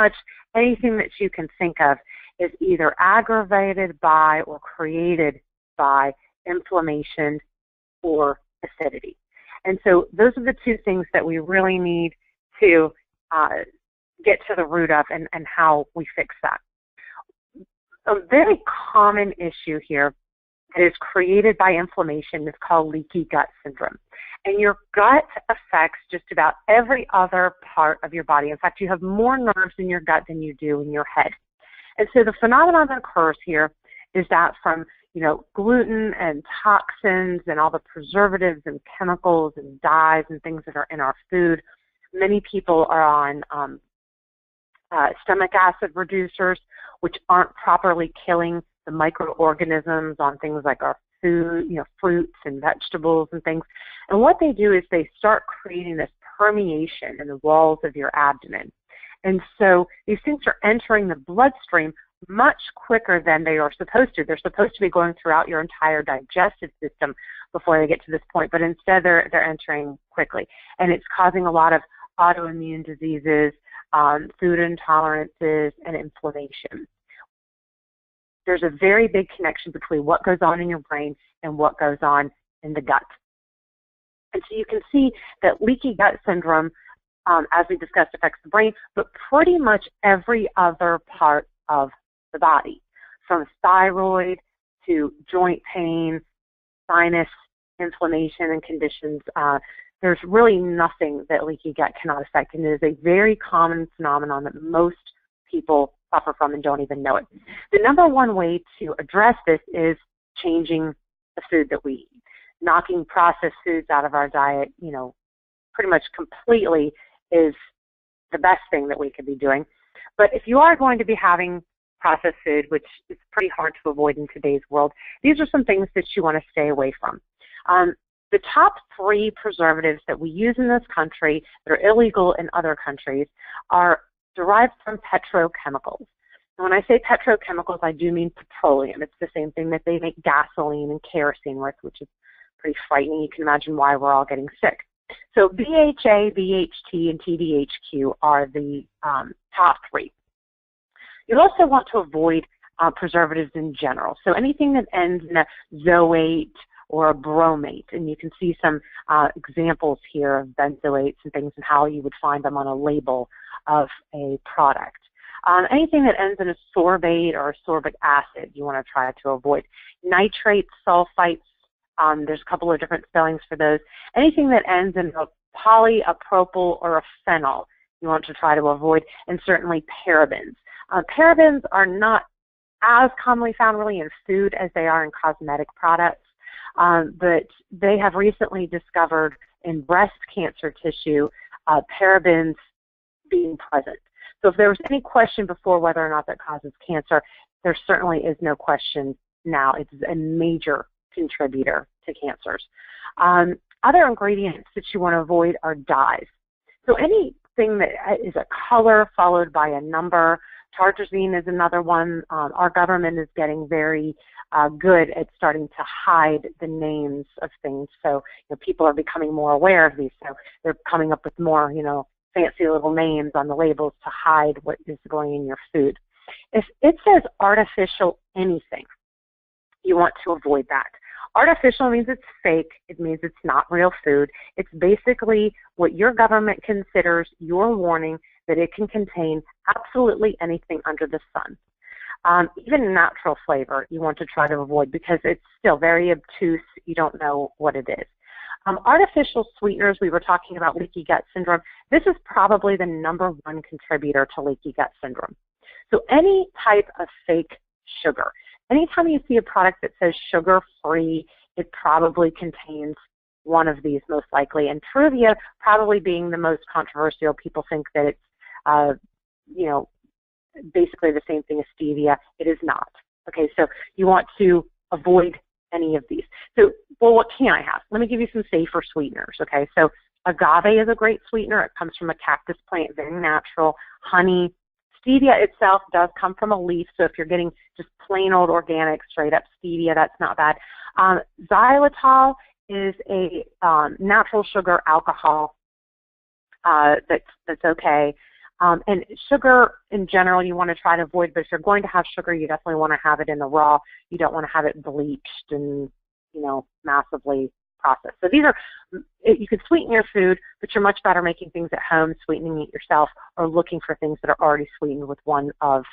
much anything that you can think of is either aggravated by or created by inflammation or acidity. And so those are the two things that we really need to get to the root of and how we fix that. A very common issue here that is created by inflammation is called leaky gut syndrome. And your gut affects just about every other part of your body. In fact, you have more nerves in your gut than you do in your head. And so the phenomenon that occurs here is that from gluten and toxins and all the preservatives and chemicals and dyes and things that are in our food, many people are on stomach acid reducers, which aren't properly killing the microorganisms on things like our food, fruits and vegetables and things. And what they do is they start creating this permeation in the walls of your abdomen. And so these things are entering the bloodstream much quicker than they are supposed to. They're supposed to be going throughout your entire digestive system before they get to this point, but instead they're entering quickly. And it's causing a lot of autoimmune diseases, food intolerances, and inflammation. There's a very big connection between what goes on in your brain and what goes on in the gut. And so you can see that leaky gut syndrome, as we discussed, affects the brain, but pretty much every other part of the body, from thyroid to joint pain, sinus inflammation and conditions. There's really nothing that leaky gut cannot affect, and it is a very common phenomenon that most people suffer from and don't even know it. The number one way to address this is changing the food that we eat. Knocking processed foods out of our diet, pretty much completely is the best thing that we could be doing. But if you are going to be having processed food, which is pretty hard to avoid in today's world, these are some things that you want to stay away from. The top 3 preservatives that we use in this country that are illegal in other countries are derived from petrochemicals. And when I say petrochemicals, I do mean petroleum. It's the same thing that they make gasoline and kerosene with, which is pretty frightening. You can imagine why we're all getting sick. So BHA, BHT, and TBHQ are the top 3. You also want to avoid preservatives in general. So anything that ends in a zoate or a bromate, and you can see some examples here of benzoates and things and how you would find them on a label of a product. Anything that ends in a sorbate or a sorbic acid, you want to try to avoid. Nitrates, sulfites, there's a couple of different spellings for those. Anything that ends in a poly, a propyl, or a phenol, you want to try to avoid, and certainly parabens. Parabens are not as commonly found really in food as they are in cosmetic products, but they have recently discovered in breast cancer tissue parabens being present. So if there was any question before whether or not that causes cancer, there certainly is no question now. It's a major contributor to cancers. Other ingredients that you want to avoid are dyes. So anything that is a color followed by a number. Tartrazine is another one. Our government is getting very good at starting to hide the names of things. So people are becoming more aware of these. So they're coming up with more, fancy little names on the labels to hide what is going in your food. If it says artificial anything, you want to avoid that. Artificial means it's fake. It means it's not real food. It's basically what your government considers your warning that it can contain absolutely anything under the sun. Even natural flavor you want to try to avoid because it's still very obtuse. You don't know what it is. Artificial sweeteners, we were talking about leaky gut syndrome. This is probably the number 1 contributor to leaky gut syndrome. So any type of fake sugar. Anytime you see a product that says sugar-free, it probably contains one of these most likely. And Truvia probably being the most controversial. People think that it's, basically the same thing as stevia. It is not. Okay, so you want to avoid any of these. So, well, what can I have? Let me give you some safer sweeteners. Okay, so agave is a great sweetener. It comes from a cactus plant, very natural. Honey. Stevia itself does come from a leaf, so if you're getting just plain old organic, straight up stevia, that's not bad. Xylitol is a natural sugar alcohol that's okay. And sugar in general you want to try to avoid, but if you're going to have sugar, you definitely want to have it in the raw. You don't want to have it bleached and, massively processed. So these are, you can sweeten your food, but you're much better making things at home, sweetening it yourself, or looking for things that are already sweetened with one of